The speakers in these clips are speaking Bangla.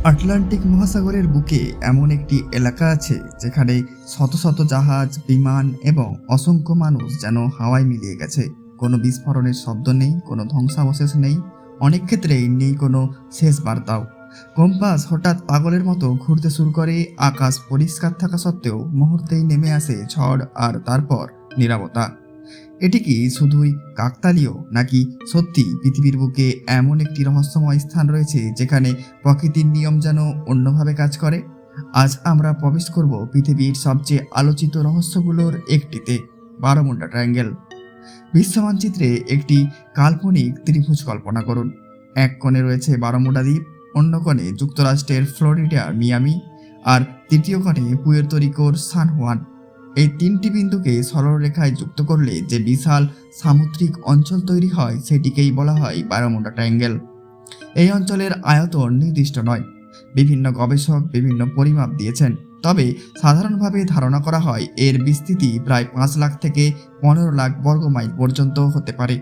আটলান্টিক মহাসাগরের বুকে এমন একটি এলাকা আছে যেখানে শত শত জাহাজ, বিমান এবং অসংখ্য মানুষ যেন হাওয়ায় মিলিয়ে গেছে। কোনো বিস্ফোরণের শব্দ নেই, কোনো ধ্বংসাবশেষ নেই, অনেক ক্ষেত্রেই নেই কোনো শেষ বার্তাও। কম্পাস হঠাৎ পাগলের মতো ঘুরতে শুরু করে। আকাশ পরিষ্কার থাকা সত্ত্বেও মুহূর্তেই নেমে আসে ঝড়, আর তারপর নীরবতা। এটি কি শুধুই কাকতালীয়, নাকি সত্যি পৃথিবীর বুকে এমন একটি রহস্যময় স্থান রয়েছে যেখানে প্রকৃতির নিয়ম যেন অন্যভাবে কাজ করে? আজ আমরা প্রবেশ করব পৃথিবীর সবচেয়ে আলোচিত রহস্যগুলোর একটিতে, বারমুডা ট্রায়াঙ্গেল। বিশ্বমানচিত্রে একটি কাল্পনিক ত্রিভুজ কল্পনা করুন। এক কোণে রয়েছে বারমুডা দ্বীপ, অন্য কোণে যুক্তরাষ্ট্রের ফ্লোরিডার মিয়ামি, আর তৃতীয় কোণে পুয়ের্তো রিকোর সান হুয়ান। এই তিনটি বিন্দুকে সরলরেখায় যুক্ত করলে যে বিশাল সামুদ্রিক অঞ্চল তৈরি হয় সেটিকেই বলা হয় বারমুডা ট্রায়াঙ্গেল। এই অঞ্চলের আয়তন নির্দিষ্ট নয়, বিভিন্ন গবেষক বিভিন্ন পরিমাপ দিয়েছেন, তবে সাধারণভাবে ধারণা করা হয় এর বিস্তৃতি প্রায় 5 লাখ থেকে 15 লাখ বর্গমাইল পর্যন্ত হতে পারে।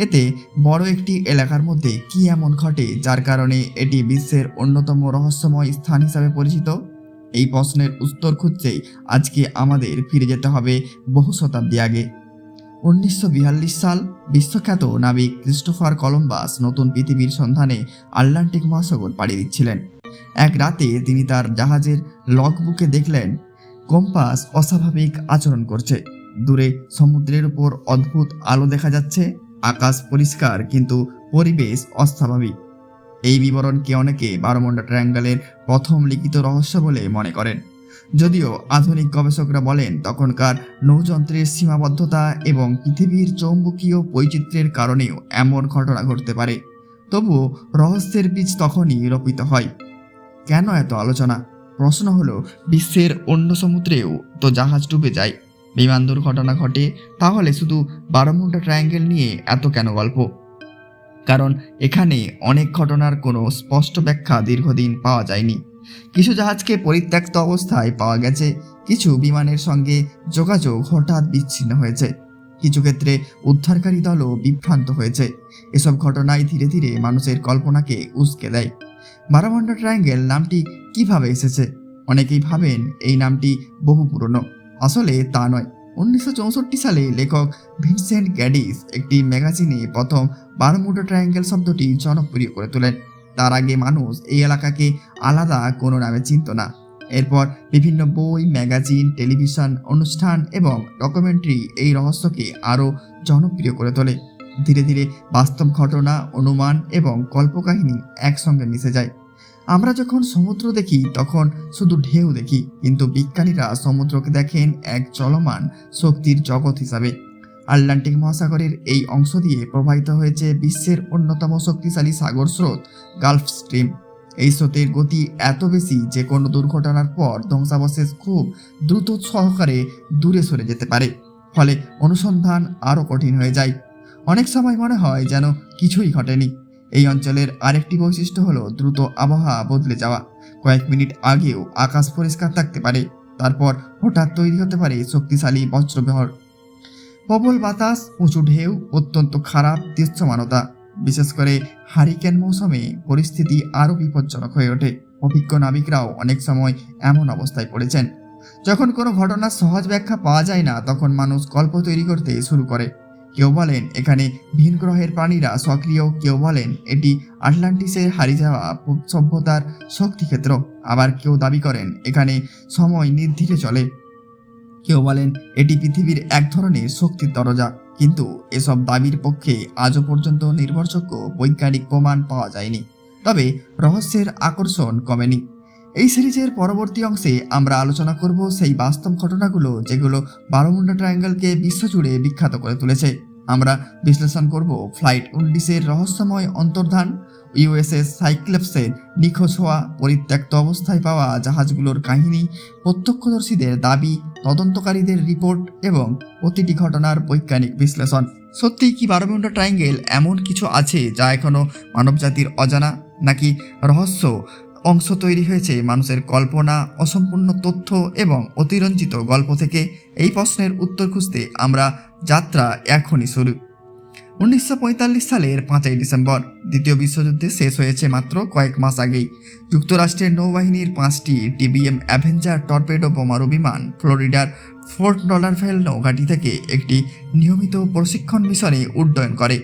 এতে বড় একটি এলাকার মধ্যে কি এমন ঘটে যার কারণে এটি বিশ্বের অন্যতম রহস্যময় স্থান হিসাবে পরিচিত? এই প্রশ্নের উত্তর খুঁজতেই আজকে আমাদের ফিরে যেতে হবে বহু শতাব্দী আগে। 1942 সাল, বিশ্বখ্যাত নাবিক ক্রিস্টোফার কলম্বাস নতুন পৃথিবীর সন্ধানে আটলান্টিক মহাসাগর পাড়ি দিচ্ছিলেন। এক রাতে তিনি তার জাহাজের লগবুকে দেখলেন কম্পাস অস্বাভাবিক আচরণ করছে। দূরে সমুদ্রের উপর অদ্ভুত আলো দেখা যাচ্ছে। আকাশ পরিষ্কার, কিন্তু পরিবেশ অস্বাভাবিক। এই বিবরণকে অনেকে বারমুডা ট্রায়াঙ্গেলের প্রথম লিখিত রহস্য বলে মনে করেন। যদিও আধুনিক গবেষকরা বলেন তখনকার নৌযন্ত্রের সীমাবদ্ধতা এবং পৃথিবীর চৌম্বকীয় বৈচিত্র্যের কারণেও এমন ঘটনা ঘটতে পারে। তবুও রহস্যের বীজ তখনই রোপিত হয়। কেন এত আলোচনা? প্রশ্ন হলো, বিশ্বের অন্য সমুদ্রেও তো জাহাজ ডুবে যায়, বিমান দুর্ঘটনা ঘটে, তাহলে শুধু বারমুডা ট্রায়াঙ্গেল নিয়ে এত কেন গল্প? কারণ এখানে অনেক ঘটনার কোনো স্পষ্ট ব্যাখ্যা দীর্ঘদিন পাওয়া যায়নি। কিছু জাহাজকে পরিত্যক্ত অবস্থায় পাওয়া গেছে, কিছু বিমানের সঙ্গে যোগাযোগ হঠাৎ বিচ্ছিন্ন হয়েছে, কিছু ক্ষেত্রে উদ্ধারকারী দলও বিভ্রান্ত হয়েছে। এসব ঘটনায় ধীরে ধীরে মানুষের কল্পনাকে উস্কে দেয়। বারমুডা ট্রায়াঙ্গেল নামটি কিভাবে এসেছে? অনেকেই ভাবেন এই নামটি বহু পুরনো। আসলে তা নয়। 1964 সালে লেখক ভিনসেন্ট গ্যাডিস একটি ম্যাগাজিনে প্রথম বারমুডা ট্রায়াঙ্গেল শব্দটি জনপ্রিয় করে তোলেন। তার আগে মানুষ এই এলাকাকে আলাদা কোনো নামে চিনত না। এরপর বিভিন্ন বই, ম্যাগাজিন, টেলিভিশন অনুষ্ঠান এবং ডকুমেন্টারি এই রহস্যকে আরও জনপ্রিয় করে তোলে। ধীরে ধীরে বাস্তব ঘটনা, অনুমান এবং কল্পকাহিনী একসঙ্গে মিশে যায়। আমরা যখন সমুদ্র দেখি তখন শুধু ঢেউ দেখি, কিন্তু বিজ্ঞানীরা সমুদ্রকে দেখেন এক চলমান শক্তির জগৎ হিসাবে। আটলান্টিক মহাসাগরের এই অংশ দিয়ে প্রবাহিত হয়েছে বিশ্বের অন্যতম শক্তিশালী সাগর স্রোত গালফ স্ট্রিম। এই স্রোতের গতি এত বেশি যে কোনো দুর্ঘটনার পর ধ্বংসাবশেষ খুব দ্রুত সহকারে দূরে সরে যেতে পারে। ফলে অনুসন্ধান আরও কঠিন হয়ে যায়। অনেক সময় মনে হয় যেন কিছুই ঘটেনি। এই অঞ্চলের আরেকটি বৈশিষ্ট্য হলো দ্রুত আবহাওয়া বদলে যাওয়া। কয়েক মিনিট আগেও আকাশ পরিষ্কার থাকতে পারে, তারপর হঠাৎ তৈরি হতে পারে শক্তিশালী বজ্রবিহর, প্রবল বাতাস, উঁচু ঢেউ, অত্যন্ত খারাপ দৃশ্যমানতা। বিশেষ করে হারিকেন মৌসুমে পরিস্থিতি আরও বিপজ্জনক হয়ে ওঠে। অভিজ্ঞ নাবিকরাও অনেক সময় এমন অবস্থায় পড়েছেন। যখন কোনো ঘটনার সহজ ব্যাখ্যা পাওয়া যায় না, তখন মানুষ গল্প তৈরি করতে শুরু করে। কেউ বলেন এখানে ভিন গ্রহের প্রাণীরা সক্রিয়, কেউ বলেন এটি আটলান্টিসের হারিয়ে যাওয়া সভ্যতার শক্তিক্ষেত্র, আবার কেউ দাবি করেন এখানে সময় নির্ধীরে চলে, কেউ বলেন এটি পৃথিবীর এক ধরনের শক্তির দরজা। কিন্তু এসব দাবির পক্ষে আজও পর্যন্ত নির্ভরযোগ্য বৈজ্ঞানিক প্রমাণ পাওয়া যায়নি। তবে রহস্যের আকর্ষণ কমেনি। এই সিরিজের পরবর্তী অংশে আমরা আলোচনা করব সেই বাস্তব ঘটনাগুলো যেগুলো বারমুডা ট্রায়াঙ্গেলকে বিশ্বজুড়ে বিখ্যাত করে তুলেছে। আমরা বিশ্লেষণ করব ফ্লাইট 19-এর রহস্যময় অন্তর্ধান, ইউএসএস সাইক্লোপসের নিখোঁজ হওয়া, পরিত্যক্ত অবস্থায় পাওয়া জাহাজগুলোর কাহিনী, প্রত্যক্ষদর্শীদের দাবি, তদন্তকারীদের রিপোর্ট এবং প্রতিটি ঘটনার বৈজ্ঞানিক বিশ্লেষণ। সত্যিই কি বারমুডা ট্রায়াঙ্গেল এমন কিছু আছে যা এখনও মানবজাতির অজানা, নাকি রহস্য অংশ তৈরি হয়েছে মানুষের কল্পনা, অসম্পূর্ণ তথ্য এবং অতিরঞ্জিত গল্প থেকে? এই প্রশ্নের উত্তর খুঁজতে আমরা যাত্রা এখনই শুরু। 1945 সালের 5ই ডিসেম্বর দ্বিতীয় বিশ্বযুদ্ধে শেষ হয়েছে মাত্র কয়েক মাস আগেই। যুক্তরাষ্ট্রের নৌবাহিনীর 5টি টিবিএম অ্যাভেঞ্জার টর্পেডো বোমারু বিমান ফ্লোরিডার ফোর্ট লডারভেল নৌঘাঁটি থেকে একটি নিয়মিত প্রশিক্ষণ মিশনে উড্ডয়ন করে।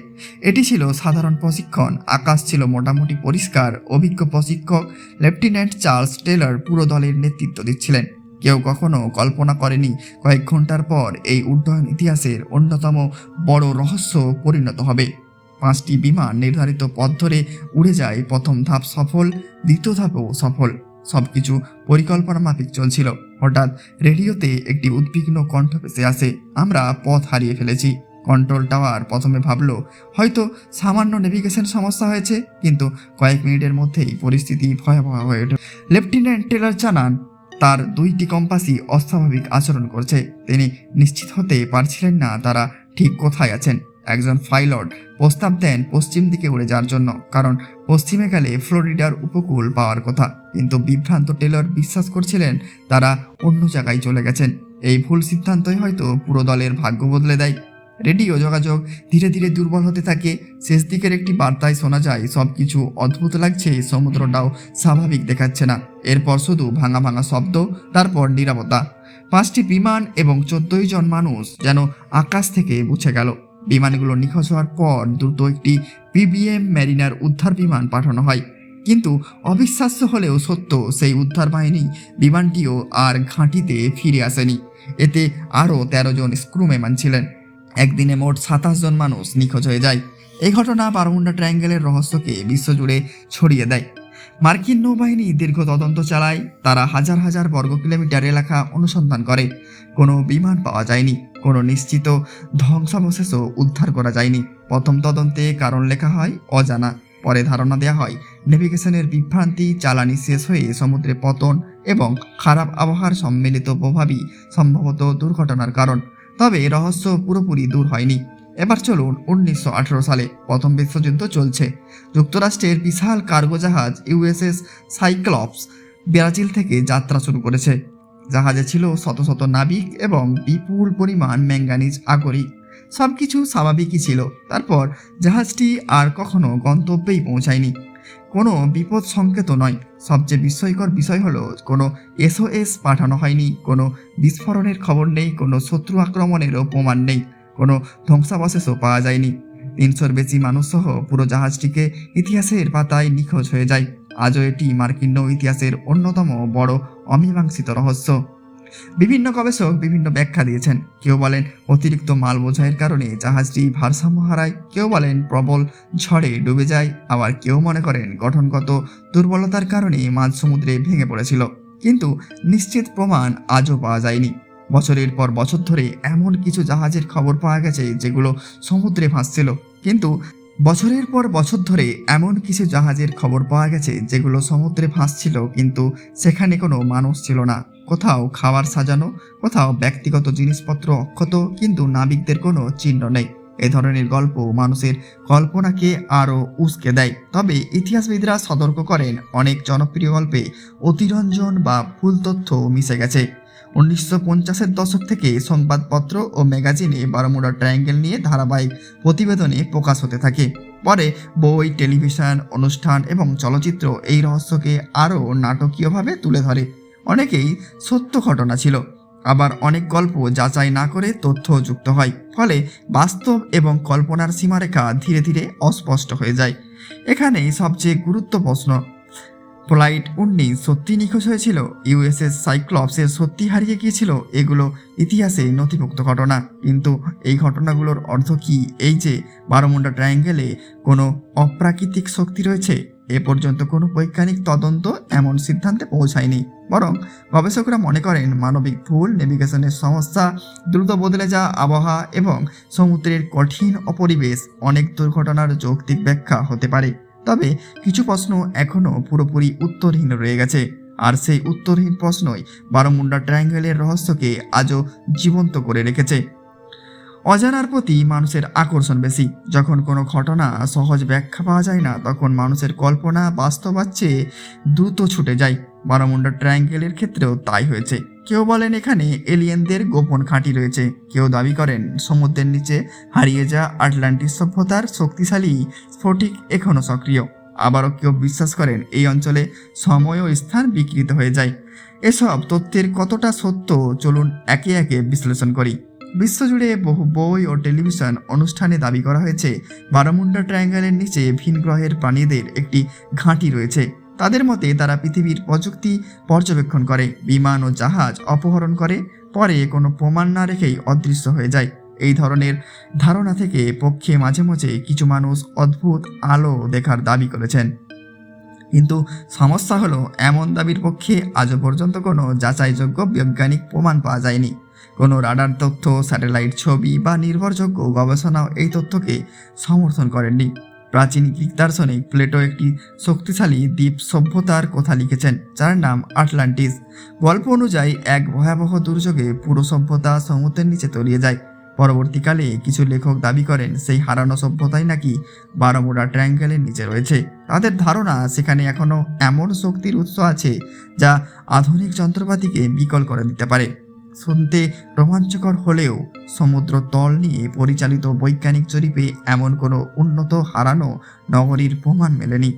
এটি ছিল সাধারণ প্রশিক্ষণ। আকাশ ছিল মোটামুটি পরিষ্কার। অভিজ্ঞ প্রশিক্ষক লেফটেন্যান্ট চার্লস টেলর পুরো দলের নেতৃত্ব দিচ্ছিলেন। কেউ কখনো কল্পনা করেনি কয়েক ঘন্টার পর এই উড্ডয়ন ইতিহাসের অন্যতম বড় রহস্য পরিণত হবে। 5টি বিমান নির্ধারিত পথ ধরে উড়ে যায়। প্রথম ধাপ সফল, দ্বিতীয় ধাপও সফল। সবকিছু পরিকল্পনা মাফিক চলছিল। হঠাৎ রেডিওতে একটি উদ্বিগ্ন কণ্ঠ ভেসে আসে, আমরা পথ হারিয়ে ফেলেছি। কন্ট্রোল টাওয়ার প্রথমে ভাবল হয়তো সামান্য নেভিগেশন সমস্যা হয়েছে, কিন্তু কয়েক মিনিটের মধ্যেই পরিস্থিতি ভয়াবহ হয়ে ওঠে। লেফটেন্যান্ট টেলর জানান তার 2টি কম্পাসই অস্বাভাবিক আচরণ করছে। তিনি নিশ্চিত হতে পারছিলেন না তারা ঠিক কোথায় আছেন। একজন পাইলট প্রস্তাব দেন পশ্চিম দিকে উড়ে যাওয়ার জন্য, কারণ পশ্চিমে গেলে ফ্লোরিডার উপকূল পাওয়ার কথা। কিন্তু বিভ্রান্ত টেলর বিশ্বাস করছিলেন তারা অন্য জায়গায় চলে গেছেন। এই ভুল সিদ্ধান্তই হয়তো পুরো দলের ভাগ্য বদলে দেয়। রেডিও যোগাযোগ ধীরে ধীরে দুর্বল হতে থাকে। শেষ দিকের একটি বার্তায় শোনা যায়, সব কিছু অদ্ভুত লাগছে, সমুদ্রটাও স্বাভাবিক দেখাচ্ছে না। এরপর শুধু ভাঙা ভাঙা শব্দ, তারপর নীরবতা। 5টি বিমান এবং 14 জন মানুষ যেন আকাশ থেকে মুছে গেল। বিমানগুলো নিখোঁজ হওয়ার পর দ্রুত একটি পিবিএম ম্যারিনার উদ্ধার বিমান পাঠানো হয়। কিন্তু অবিশ্বাস্য হলেও সত্য, সেই উদ্ধার বাহিনী বিমানটিও আর ঘাঁটিতে ফিরে আসেনি। এতে আরও 13 জন স্ক্রুম্যান ছিলেন। একদিনে মোট 27 জন মানুষ নিখোঁজ হয়ে যায়। এই ঘটনা বারমুডা ট্রায়াঙ্গেলের রহস্যকে বিশ্বজুড়ে ছড়িয়ে দেয়। মার্কিন নৌবাহিনী দীর্ঘ তদন্ত চালায়। তারা হাজার হাজার বর্গ কিলোমিটার এলাকা অনুসন্ধান করে। কোনো বিমান পাওয়া যায়নি, কোনো নিশ্চিত ধ্বংসাবশেষও উদ্ধার করা যায়নি। প্রথম তদন্তে কারণ লেখা হয় অজানা। পরে ধারণা দেওয়া হয় নেভিগেশনের বিভ্রান্তি, জ্বালানি শেষ হয়ে সমুদ্রে পতন এবং খারাপ আবহাওয়ার সম্মিলিত প্রভাবই সম্ভবত দুর্ঘটনার কারণ। তবে রহস্য পুরোপুরি দূর হয়নি। এবার চলুন 1918 সালে। প্রথম বিশ্বযুদ্ধ চলছে। যুক্তরাষ্ট্রের বিশাল কার্গো জাহাজ ইউএসএস সাইক্লপস ব্রাজিল থেকে যাত্রা শুরু করেছে। জাহাজে ছিল শত শত নাবিক এবং বিপুল পরিমাণ ম্যাঙ্গানিজ আগরিক। সবকিছু স্বাভাবিকই ছিল। তারপর জাহাজটি আর কখনো গন্তব্যেই পৌঁছায়নি। কোনো বিপদ সংকেত নয়। সবচেয়ে বিস্ময়কর বিষয় হলো কোনো এসওএস পাঠানো হয়নি, কোনো বিস্ফোরণের খবর নেই, কোনো শত্রু আক্রমণেরও প্রমাণ নেই, কোনো ধ্বংসাবশেষও পাওয়া যায়নি। 300-র বেশি মানুষ সহ পুরো জাহাজটিকে ইতিহাসের পাতায় নিখোঁজ হয়ে যায়। আজও এটি মার্কিন নৌ ইতিহাসের অন্যতম বড় অমীমাংসিত রহস্য। বিভিন্ন গবেষক বিভিন্ন ব্যাখ্যা দিয়েছেন। কেউ বলেন অতিরিক্ত মাল বোঝাইয়ের কারণে জাহাজটি ভারসাম্য হারায়, কেউ বলেন প্রবল ঝড়ে ডুবে যায়, আবার কেউ মনে করেন গঠনগত দুর্বলতার কারণে মাঝ সমুদ্রে ভেঙে পড়েছিল। কিন্তু নিশ্চিত প্রমাণ আজও পাওয়া যায়নি। বছরের পর বছর ধরে এমন কিছু জাহাজের খবর পাওয়া গেছে যেগুলো সমুদ্রে ভাসছিল, কিন্তু বছরের পর বছর ধরে এমন কিছু জাহাজের খবর পাওয়া গেছে যেগুলো সমুদ্রে ভাসছিল, কিন্তু সেখানে কোনো মানুষ ছিল না। কোথাও খাবার সাজানো, কোথাও ব্যক্তিগত জিনিসপত্র অক্ষত, কিন্তু নাবিকদের কোনো চিহ্ন নেই। এ ধরনের গল্প মানুষের কল্পনাকে আরও উস্কে দেয়। তবে ইতিহাসবিদরা সতর্ক করেন, অনেক জনপ্রিয় গল্পে অতিরঞ্জন বা ভুল তথ্য মিশে গেছে। 1950-এর দশক থেকে সংবাদপত্র ও ম্যাগাজিনে বারমুডা ট্রায়াঙ্গেল নিয়ে ধারাবাহিক প্রতিবেদনে প্রকাশ হতে থাকে। পরে বই, টেলিভিশন অনুষ্ঠান এবং চলচ্চিত্র এই রহস্যকে আরও নাটকীয়ভাবে তুলে ধরে। অনেকেই সত্য ঘটনা ছিল, আবার অনেক গল্প যাচাই না করে তথ্য যুক্ত হয়। ফলে বাস্তব এবং কল্পনার সীমারেখা ধীরে ধীরে অস্পষ্ট হয়ে যায়। এখানেই সবচেয়ে গুরুত্বপূর্ণ প্রশ্ন, ফ্লাইট 19 সত্যি নিখোঁজ হয়েছিল? ইউএসএস সাইক্লপসের সত্যি হারিয়ে গিয়েছিল? এগুলো ইতিহাসে নথিভুক্ত ঘটনা, কিন্তু এই ঘটনাগুলোর অর্থ কি এই যে বারমুডা ট্রায়াঙ্গেলে কোনো অপ্রাকৃতিক শক্তি রয়েছে? এ পর্যন্ত কোনো বৈজ্ঞানিক তদন্ত এমন সিদ্ধান্তে পৌঁছায়নি। বরং গবেষকরা মনে করেন মানবিক ভুল, নেভিগেশনের সমস্যা, দ্রুত বদলে যাওয়া আবহাওয়া এবং সমুদ্রের কঠিন অপরিবেশ অনেক দুর্ঘটনার যৌক্তিক ব্যাখ্যা হতে পারে। তবে কিছু প্রশ্ন এখনও পুরোপুরি উত্তরহীন রয়ে গেছে, আর সেই উত্তরহীন প্রশ্নই বারমুডা ট্রায়াঙ্গেলের রহস্যকে আজও জীবন্ত করে রেখেছে। অজানার প্রতি মানুষের আকর্ষণ বেশি। যখন কোনো ঘটনা সহজ ব্যাখ্যা পাওয়া যায় না, তখন মানুষের কল্পনা বাস্তবার চেয়ে দ্রুত ছুটে যায়। বারমুডা ট্রায়াঙ্গেলের ক্ষেত্রেও তাই হয়েছে। কেউ বলেন এখানে এলিয়েনদের গোপন ঘাঁটি রয়েছে, কেউ দাবি করেন সমুদ্রের নিচে হারিয়ে যাওয়া আটলান্টিস সভ্যতার শক্তিশালী স্ফটিক এখনও সক্রিয়। আবারও কেউ বিশ্বাস করেন এই অঞ্চলে সময় ও স্থান বিকৃত হয়ে যায়। এসব তথ্যের কতটা সত্য চলুন একে একে বিশ্লেষণ করি। বিশ্বজুড়ে বহু বই ও টেলিভিশন অনুষ্ঠানে দাবি করা হয়েছে বারমুন্ডা ট্রায়াঙ্গেলের নিচে ভিন গ্রহের প্রাণীদের একটি ঘাঁটি রয়েছে। তাদের মতে তারা পৃথিবীর প্রযুক্তি পর্যবেক্ষণ করে, বিমান ও জাহাজ অপহরণ করে, পরে কোনো প্রমাণ না রেখেই অদৃশ্য হয়ে যায়। এই ধরনের ধারণা থেকে পক্ষে মাঝে মাঝে কিছু মানুষ অদ্ভুত আলো দেখার দাবি করেছেন, কিন্তু সমস্যা হলো এমন দাবির পক্ষে আজও পর্যন্ত কোনো যাচাইযোগ্য বৈজ্ঞানিক প্রমাণ পাওয়া যায়নি। কোনো রাডার তথ্য, স্যাটেলাইট ছবি বা নির্ভরযোগ্য গবেষণাও এই তথ্যকে সমর্থন করেননি। প্রাচীন গ্রিক দার্শনিক প্লেটো একটি শক্তিশালী দ্বীপ সভ্যতার কথা লিখেছেন যার নাম আটলান্টিস। গল্প অনুযায়ী এক ভয়াবহ দুর্যোগে পুরো সভ্যতা সমুদ্রের নিচে তলিয়ে যায়। পরবর্তীকালে কিছু লেখক দাবি করেন সেই হারানো সভ্যতাই নাকি বারমুডা ট্রায়াঙ্গেলের নিচে রয়েছে। তাদের ধারণা সেখানে এখনও এমন শক্তির উৎস আছে যা আধুনিক যন্ত্রপাতিকে বিকল করে দিতে পারে। শুনতে রোমাঞ্চকর হলেও সমুদ্র তল নিয়ে পরিচালিত বৈজ্ঞানিক জরিপে এমন কোনো উন্নত হারানো নগরীর প্রমাণ মেলেনি।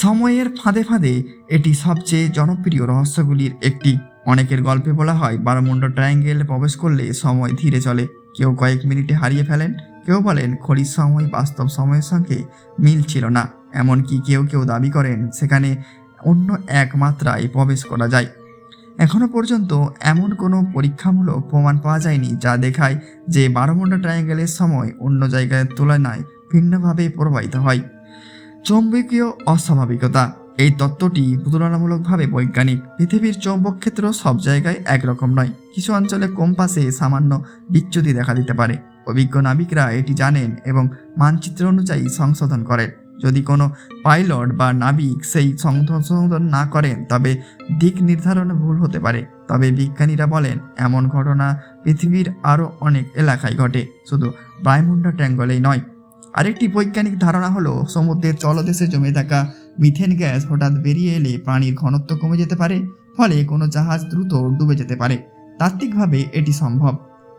সময়ের ফাঁদে ফাঁদে এটি সবচেয়ে জনপ্রিয় রহস্যগুলির একটি। অনেকের গল্পে বলা হয় বারমুন্ডা ট্রায়াঙ্গেলে প্রবেশ করলে সময় ধীরে চলে, কেউ কয়েক মিনিটে হারিয়ে ফেলেন, কেউ বলেন ঘড়ির সময় বাস্তব সময়ের সঙ্গে মিল ছিল না। এমনকি কেউ কেউ দাবি করেন সেখানে অন্য এক মাত্রায় প্রবেশ করা যায়। এখনও পর্যন্ত এমন কোনো পরীক্ষামূলক প্রমাণ পাওয়া যায়নি যা দেখায় যে বারমুডা ট্রায়াঙ্গেলের সময় অন্য জায়গার তুলনায় ভিন্নভাবে প্রবাহিত হয়। চৌম্বকীয় অস্বাভাবিকতা এই তত্ত্বটি তুলনামূলকভাবে বৈজ্ঞানিক। পৃথিবীর চৌম্বক ক্ষেত্র সব জায়গায় একরকম নয়, কিছু অঞ্চলে কম্পাসে সামান্য বিচ্যুতি দেখা দিতে পারে। অভিজ্ঞ নাবিকরা এটি জানেন এবং মানচিত্র অনুযায়ী সংশোধন করেন। যদি কোনো পাইলট বা নাবিক সেই সংশোধন না করেন তবে দিক নির্ধারণে ভুল হতে পারে। তবে বিজ্ঞানীরা বলেন এমন ঘটনা পৃথিবীর আরও অনেক এলাকায় ঘটে, শুধু বারমুডা ট্রায়াঙ্গলেই নয়। আরেকটি বৈজ্ঞানিক ধারণা হলো সমুদ্রের তলদেশে জমে থাকা মিথেন গ্যাস হঠাৎ বেরিয়ে এলে পানির ঘনত্ব কমে যেতে পারে, ফলে কোনো জাহাজ দ্রুত ডুবে যেতে পারে। তাত্ত্বিকভাবে এটি সম্ভব,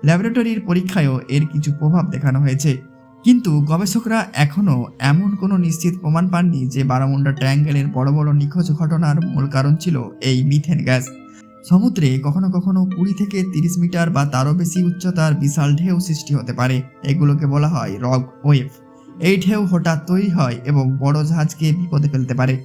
ল্যাবরেটরির পরীক্ষায়ও এর কিছু প্রভাব দেখানো হয়েছে, কিন্তু গবেষকরা এখনও এমন কোনো নিশ্চিত প্রমাণ পাননি যে বারমুডা ট্রায়াঙ্গেলের বড় বড় নিখোঁজ ঘটনার মূল কারণ ছিল এই মিথেন গ্যাস। সমুদ্রে কখনো কখনো 20 থেকে 30 মিটার বা তারও বেশি উচ্চতার বিশাল ঢেউ সৃষ্টি হতে পারে। এগুলোকে বলা হয় রক ওয়েভ। এই ঢেউ হঠাৎ তৈরি হয় এবং বড় জাহাজকে বিপদে ফেলতে পারে।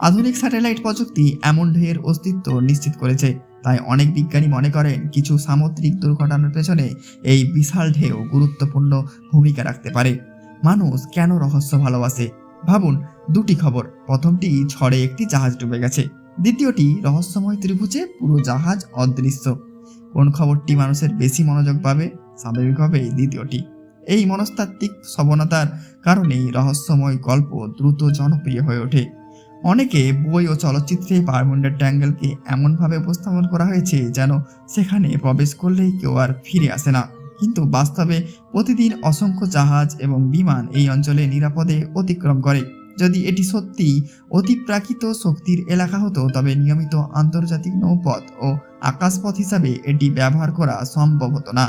আধুনিক স্যাটেলাইট প্রযুক্তি এমন ঢেউয়ের অস্তিত্ব নিশ্চিত করেছে। তাই অনেক বিজ্ঞানী মনে করেন কিছু সামুদ্রিক দুর্ঘটনার পেছনে এই বিশাল ঢেউ গুরুত্বপূর্ণ ভূমিকা রাখতে পারে। মানুষ কেন রহস্য ভালোবাসে? ভাবুন, দুটি খবর। প্রথমটি, ঝড়ে একটি জাহাজ ডুবে গেছে। দ্বিতীয়টি, রহস্যময় ত্রিভুজে পুরো জাহাজ অদৃশ্য। কোন খবরটি মানুষের বেশি মনোযোগ পাবে? স্বাভাবিকভাবেই দ্বিতীয়টি। এই মনস্তাত্ত্বিক সবনতার কারণেই রহস্যময় গল্প দ্রুত জনপ্রিয় হয়ে ওঠে। অনেকে বই ও চলচ্চিত্রে বারমুডা ট্রায়াঙ্গেলকে এমনভাবে উপস্থাপন করা হয়েছে যেন সেখানে প্রবেশ করলেই কেউ আর ফিরে আসে না, কিন্তু বাস্তবে প্রতিদিন অসংখ্য জাহাজ এবং বিমান এই অঞ্চলে নিরাপদে অতিক্রম করে। যদি এটি সত্যি অতিপ্রাকৃত শক্তির এলাকা হতো তবে নিয়মিত আন্তর্জাতিক নৌপথ ও আকাশপথ হিসাবে এটি ব্যবহার করা সম্ভব হতো না।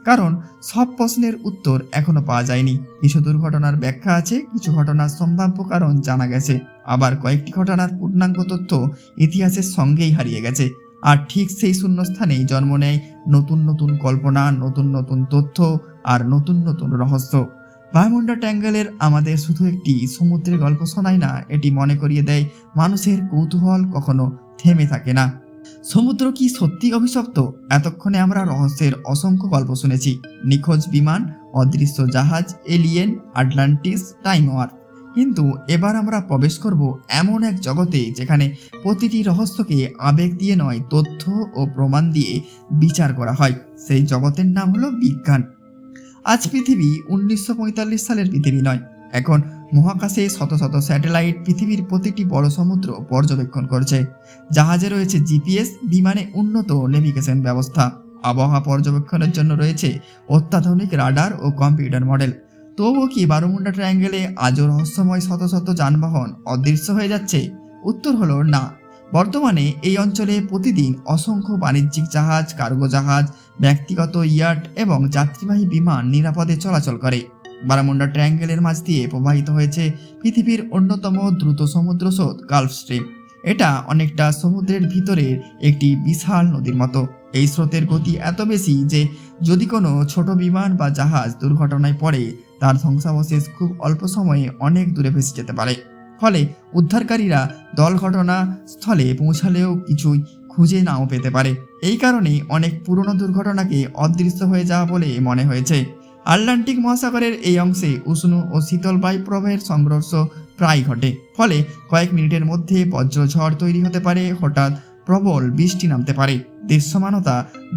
কারণ সব প্রশ্নের উত্তর এখনো পাওয়া যায়নি। কিছু দুর্ঘটনার ব্যাখ্যা আছে, কিছু ঘটনার সম্ভাব্য কারণ জানা গেছে, আবার কয়েকটি ঘটনার পূর্ণাঙ্গ তথ্য ইতিহাসের সঙ্গেই হারিয়ে গেছে। আর ঠিক সেই শূন্যস্থানেই জন্ম নেয় নতুন নতুন কল্পনা, নতুন নতুন তথ্য আর নতুন নতুন রহস্য। বারমুডা ট্রায়াঙ্গেলের আমাদের শুধু একটি সমুদ্রের গল্প শোনায় না, এটি মনে করিয়ে দেয় মানুষের কৌতূহল কখনো থেমে থাকে না। সমুদ্র কি সত্যি অভিশপ্ত? এতক্ষণে আমরা রহস্যের অসংখ্য গল্প শুনেছি, নিখোঁজ বিমান, অদৃশ্য জাহাজ, এলিয়েন, আটলান্টিস, টাইম ওয়ার। কিন্তু এবার আমরা প্রবেশ করব এমন এক জগতে যেখানে প্রতিটি রহস্যকে আবেগ দিয়ে নয়, তথ্য ও প্রমাণ দিয়ে বিচার করা হয়। সেই জগতের নাম হলো বিজ্ঞান। আজ পৃথিবী 1945 সালের পৃথিবী নয়। এখন মহাকাশে শত শত স্যাটেলাইট পৃথিবীর প্রতিটি বড় সমুদ্র পর্যবেক্ষণ করছে। জাহাজে রয়েছে জিপিএস, বিমানে উন্নত নেভিগেশন ব্যবস্থা, আবহাওয়া পর্যবেক্ষণের জন্য রয়েছে অত্যাধুনিক রাডার ও কম্পিউটার মডেল। তবুও কি বারমুডা ট্রায়াঙ্গেলে আজও রহস্যময় শত শত যানবাহন অদৃশ্য হয়ে যাচ্ছে? উত্তর হলো না। বর্তমানে এই অঞ্চলে প্রতিদিন অসংখ্য বাণিজ্যিক জাহাজ, কার্গো জাহাজ, ব্যক্তিগত ইয়াট এবং যাত্রীবাহী বিমান নিরাপদে চলাচল করে। বারামুন্ডা ট্রায়াঙ্গেলের মাঝ দিয়ে প্রবাহিত হয়েছে পৃথিবীর অন্যতম দ্রুত সমুদ্র স্রোত গালফ স্ট্রিম। এটা অনেকটা সমুদ্রের ভিতরের একটি বিশাল নদীর মতো। এই স্রোতের গতি এত বেশি যে যদি কোনো ছোট বিমান বা জাহাজ দুর্ঘটনায় পড়ে, তার ধ্বংসাবশেষ খুব অল্প সময়ে অনেক দূরে ভেসে যেতে পারে। ফলে উদ্ধারকারীরা দল ঘটনাস্থলে পৌঁছালেও কিছুই খুঁজে নাও পেতে পারে। এই কারণেই অনেক পুরনো দুর্ঘটনাকে অদৃশ্য হয়ে যাওয়া বলে মনে হয়েছে। আটলান্টিক মহাসাগরের এই অংশে উষ্ণ ও শীতল বায়ুপ্রবাহের সংঘর্ষ প্রায় ঘটে। ফলে কয়েক মিনিটের মধ্যে বজ্রঝড় তৈরি হতে পারে, হঠাৎ প্রবল বৃষ্টি নামতে পারে, দৃশ্যমানতা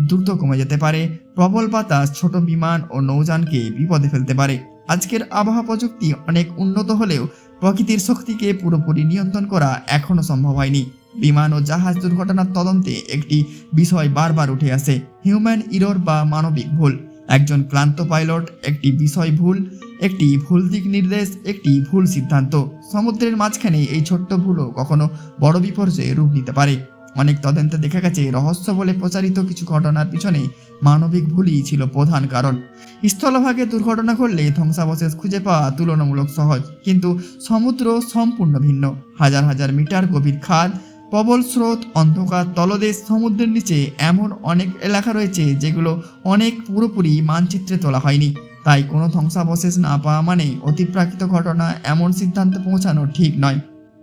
দ্রুত কমে যেতে পারে, প্রবল বাতাস ছোট বিমান ও নৌযানকে বিপদে ফেলতে পারে। আজকের আবহাওয়া প্রযুক্তি অনেক উন্নত হলেও প্রকৃতির শক্তিকে পুরোপুরি নিয়ন্ত্রণ করা এখনো সম্ভব হয়নি। বিমান ও জাহাজ দুর্ঘটনার তদন্তে একটি বিষয় বারবার উঠে আসে: হিউম্যান ইরর বা মানবিক ভুল। একজন ক্লান্ত পাইলট, একটি বিষয় ভুল, একটি ভুল দিক নির্দেশ, একটি ভুল সিদ্ধান্ত। সমুদ্রের মাঝখানে এই ছোট্ট ভুলও কখনো বড় বিপর্যয়ে রূপ নিতে পারে। অনেক তদন্তে দেখা গেছে রহস্য বলে প্রচারিত কিছু ঘটনার পিছনে মানবিক ভুলই ছিল প্রধান কারণ। স্থলভাগে দুর্ঘটনা ঘটলে ধ্বংসাবশেষ খুঁজে পাওয়া তুলনামূলক সহজ, কিন্তু সমুদ্র সম্পূর্ণ ভিন্ন। হাজার হাজার মিটার গভীর খাদ, প্রবল স্রোত, অন্ধকার তলদেশ, সমুদ্রের নিচে এমন অনেক এলাকা রয়েছে যেগুলো অনেক পুরোপুরি মানচিত্রে তোলা হয়নি। তাই কোনো ধ্বংসাবশেষ না পাওয়া মানে অতিপ্রাকৃত ঘটনা এমন সিদ্ধান্তে পৌঁছানো ঠিক নয়।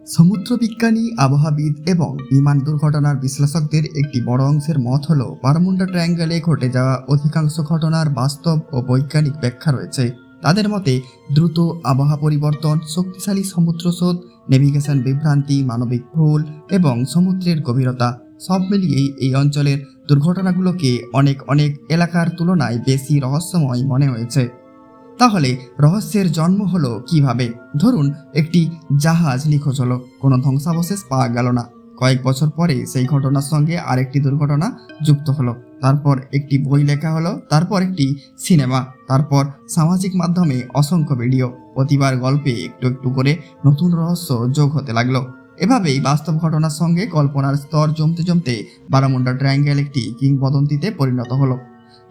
সমুদ্র বিজ্ঞানী, আবহাওয়াবিদ এবং বিমান দুর্ঘটনার বিশ্লেষকদের একটি বড় অংশের মত হল বারমুডা ট্রায়াঙ্গলে ঘটে যাওয়া অধিকাংশ ঘটনার বাস্তব ও বৈজ্ঞানিক ব্যাখ্যা রয়েছে। তাদের মতে দ্রুত আবহাওয়া পরিবর্তন, শক্তিশালী সমুদ্র স্রোত, নেভিগেশন বিভ্রান্তি, মানবিক ভুল এবং সমুদ্রের গভীরতা সব মিলিয়েই এই অঞ্চলের দুর্ঘটনাগুলোকে অনেক এলাকার তুলনায় বেশি রহস্যময় মনে হয়েছে। তাহলে রহস্যের জন্ম হলো কিভাবে? ধরুন একটি জাহাজ নিখোঁজ হলো, কোনো ধ্বংসাবশেষ পাওয়া গেল না। কয়েক বছর পরে সেই ঘটনার সঙ্গে আরেকটি দুর্ঘটনা যুক্ত হলো, তারপর একটি বই লেখা হলো, তারপর একটি সিনেমা, তারপর সামাজিক মাধ্যমে অসংখ্য ভিডিও। প্রতিবার গল্পে একটু একটু করে নতুন রহস্য যোগ হতে লাগলো। এভাবেই বাস্তব ঘটনার সঙ্গে কল্পনার স্তর জমতে জমতে বারামুন্ডা ট্রায়াঙ্গেল একটি কিংবদন্তিতে পরিণত হলো।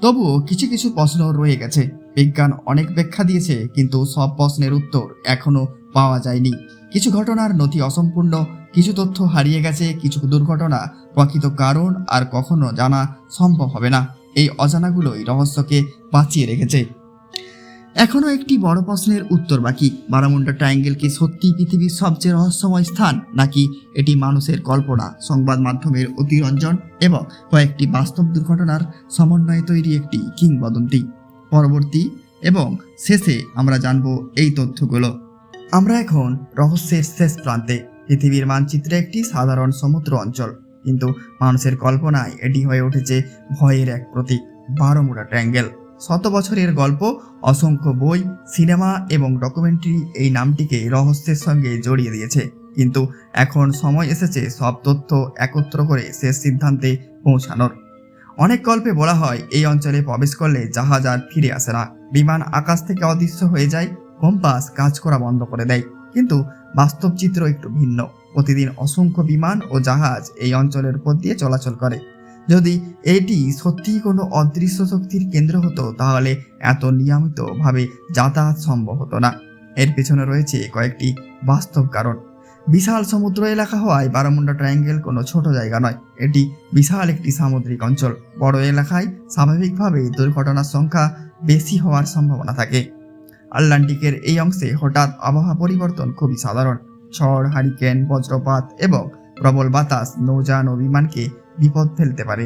তবুও কিছু কিছু প্রশ্ন রয়ে গেছে। বিজ্ঞান অনেক ব্যাখ্যা দিয়েছে, কিন্তু সব প্রশ্নের উত্তর এখনো পাওয়া যায়নি। কিছু ঘটনার নথি অসম্পূর্ণ, কিছু তথ্য হারিয়ে গেছে, কিছু দুর্ঘটনা প্রকৃত কারণ আর কখনো জানা সম্ভব হবে না। এই অজানাগুলোই রহস্যকে বাঁচিয়ে রেখেছে। এখনো একটি বড় প্রশ্নের উত্তর বাকি: বারামুন্ডা ট্রায়াঙ্গেল কি সত্যি পৃথিবীর সবচেয়ে রহস্যময় স্থান, নাকি এটি মানুষের কল্পনা, সংবাদ মাধ্যমের অতিরঞ্জন এবং কয়েকটি বাস্তব দুর্ঘটনার সমন্বয়ে তৈরি একটি কিংবদন্তি? পরবর্তী এবং শেষে আমরা জানব এই তথ্যগুলো। আমরা এখন রহস্যের শেষ প্রান্তে। পৃথিবীর মানচিত্রে একটি সাধারণ সমুদ্র অঞ্চল, কিন্তু মানুষের কল্পনায় এটি হয়ে উঠেছে ভয়ের এক প্রতীক। বারমুডা ট্রায়াঙ্গেল শত বছরের গল্প, অসংখ্য বই, সিনেমা এবং ডকুমেন্টারি এই নামটিকে রহস্যের সঙ্গে জড়িয়ে দিয়েছে। কিন্তু এখন সময় এসেছে সব তথ্য একত্র করে শেষ সিদ্ধান্তে পৌঁছানোর। অনেক গল্পে বলা হয় এই অঞ্চলে প্রবেশ করলে জাহাজ আর ফিরে আসে না, বিমান আকাশ থেকে অদৃশ্য হয়ে যায়, কম্পাস কাজ করা বন্ধ করে দেয়। কিন্তু বাস্তব চিত্র একটু ভিন্ন। প্রতিদিন অসংখ্য বিমান ও জাহাজ এই অঞ্চলের উপর দিয়ে চলাচল করে। যদি এটি সত্যিই কোনো অদৃশ্য শক্তির কেন্দ্র হতো, তাহলে এত নিয়মিতভাবে যাতায়াত সম্ভব হতো না। এর পেছনে রয়েছে কয়েকটি বাস্তব কারণ। বিশাল সমুদ্র এলাকা হওয়ায় বারামুন্ডা ট্রায়াঙ্গেল কোনো ছোট জায়গা নয়, এটি বিশাল একটি সামুদ্রিক অঞ্চল। বড় এলাকায় স্বাভাবিকভাবে দুর্ঘটনার সংখ্যা বেশি হওয়ার সম্ভাবনা থাকে। আটলান্টিকের এই অংশে হঠাৎ আবহাওয়া পরিবর্তন খুবই সাধারণ। ঝড়, হারিকেন, বজ্রপাত এবং প্রবল বাতাস নৌযান ও বিমানকে বিপদ ফেলতে পারে।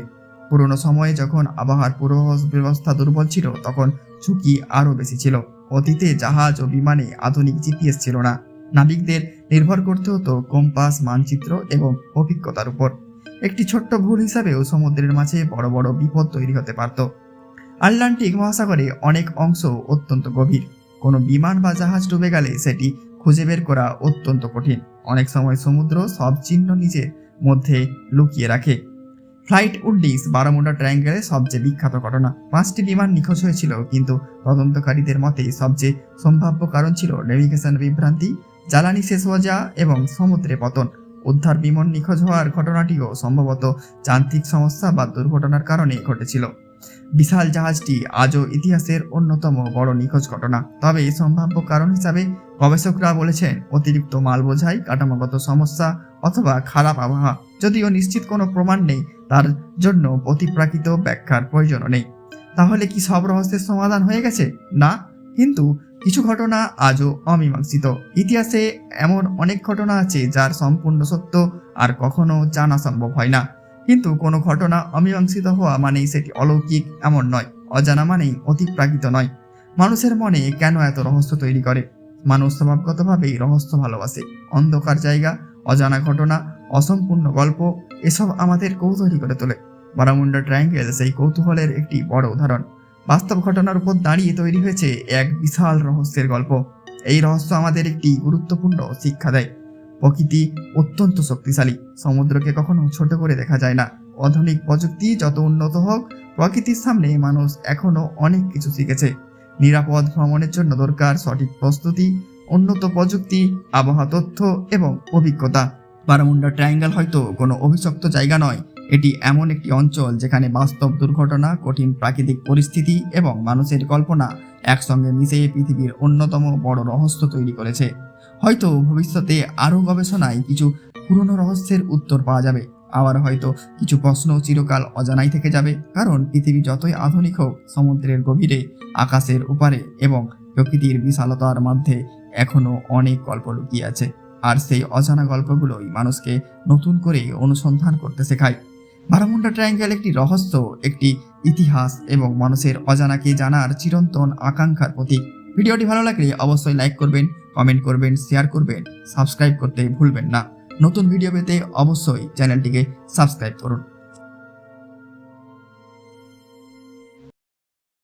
পুরনো সময়ে যখন আবহাওয়ার পূর্বাভাস ব্যবস্থা দুর্বল ছিল, তখন ঝুঁকি আরও বেশি ছিল। অতীতে জাহাজ ও বিমানে আধুনিক জিপিএস ছিল না। নাবিকদের নির্ভর করতে হতো কম্পাস, মানচিত্র এবং অভিজ্ঞতার উপর। একটি ছোট্ট ভুল হিসাবেও সমুদ্রের মাঝে বড় বড় বিপদ তৈরি হতে পারত। আটলান্টিক মহাসাগরে অনেক অংশ অত্যন্ত গভীর। কোনো বিমান বা জাহাজ ডুবে গেলে সেটি খুঁজে বের করা অত্যন্ত কঠিন। অনেক সময় সমুদ্র সব চিহ্ন নিজের মধ্যে লুকিয়ে রাখে। ফ্লাইট উডডিস বারামুডা ট্রায়াঙ্গেলে সবচেয়ে বিখ্যাত ঘটনা। 5টি বিমান নিখোঁজ হয়েছিল, কিন্তু তদন্তকারীদের মতে সবচেয়ে সম্ভাব্য কারণ ছিল নেভিগেশন বিভ্রান্তি, জ্বালানি শেষ হয়ে যাওয়া এবং সমুদ্রে পতন। উদ্ধার বিমান নিখোঁজ হওয়ার ঘটনাটিও সম্ভবত যান্ত্রিক সমস্যা বা দুর্ঘটনার কারণে ঘটেছিল। বিশাল জাহাজটি আজও ইতিহাসের অন্যতম বড় নিখোঁজ ঘটনা। তবে সম্ভাব্য কারণ হিসাবে গবেষকরা বলেছেন অতিরিক্ত মাল বোঝাই, কাঠামোগত সমস্যা অথবা খারাপ আবহাওয়া। যদিও নিশ্চিত কোনো প্রমাণ নেই, তার জন্য অতিপ্রাকৃত ব্যাখ্যার প্রয়োজনও নেই। তাহলে কি সব রহস্যের সমাধান হয়ে গেছে? না, কিন্তু কিছু ঘটনা আজও অমীমাংসিত। ইতিহাসে এমন অনেক ঘটনা আছে যার সম্পূর্ণ সত্য আর কখনো জানা সম্ভব হয় না। কিন্তু কোনো ঘটনা অমীমাংসিত হওয়া মানেই সেটি অলৌকিক এমন নয়, অজানা মানেই অতিপ্রাকৃত নয়। মানুষের মনে কেন এত রহস্য তৈরি করে? মানুষ স্বভাবগতভাবেই রহস্য ভালোবাসে। অন্ধকার জায়গা, অজানা ঘটনা, অসম্পূর্ণ গল্প, এসব আমাদের কৌতূহলী করে তোলে। বারামুন্ডা ট্রায়াঙ্গেল সেই কৌতূহলের একটি বড় উদাহরণ। বাস্তব ঘটনার উপর দাঁড়িয়ে তৈরি হয়েছে এক বিশাল রহস্যের গল্প। এই রহস্য আমাদের একটি গুরুত্বপূর্ণ শিক্ষা দেয়। প্রকৃতি অত্যন্ত শক্তিশালী। সমুদ্রকে কখনো ছোট করে দেখা যায় না। আধুনিক প্রযুক্তি যত উন্নত হোক, প্রকৃতির সামনে মানুষ এখনো অনেক কিছু শিখেছে। নিরাপদ ভ্রমণের জন্য দরকার সঠিক প্রস্তুতি, উন্নত প্রযুক্তি, আবহাওয়া তথ্য এবং অভিজ্ঞতা। বারামুন্ডা ট্রায়াঙ্গেল হয়তো কোনো অভিশপ্ত জায়গা নয়, এটি এমন একটি অঞ্চল যেখানে বাস্তব দুর্ঘটনা, কঠিন প্রাকৃতিক পরিস্থিতি এবং মানুষের কল্পনা একসঙ্গে মিশে পৃথিবীর অন্যতম বড় রহস্য তৈরি করেছে। হয়তো ভবিষ্যতে আরও গবেষণায় কিছু পুরনো রহস্যের উত্তর পাওয়া যাবে, আবার হয়তো কিছু প্রশ্ন চিরকাল অজানাই থেকে যাবে। কারণ পৃথিবী যতই আধুনিক হোক, সমুদ্রের গভীরে, আকাশের উপারে এবং প্রকৃতির বিশালতার মধ্যে এখনো অনেক গল্প লুকিয়ে আছে। আর সেই অজানা গল্পগুলোই মানুষকে নতুন করে অনুসন্ধান করতে শেখায়। বারামুন্ডা ট্রায়াঙ্গেল একটি রহস্য, একটি ইতিহাস এবং মানুষের অজানাকে জানার চিরন্তন আকাঙ্ক্ষার প্রতীক। ভিডিওটি ভালো লাগলে অবশ্যই লাইক করবেন, কমেন্ট করবেন, শেয়ার করবেন, সাবস্ক্রাইব করতে ভুলবেন না। নতুন ভিডিও পেতে অবশ্যই চ্যানেলটিকে সাবস্ক্রাইব করুন।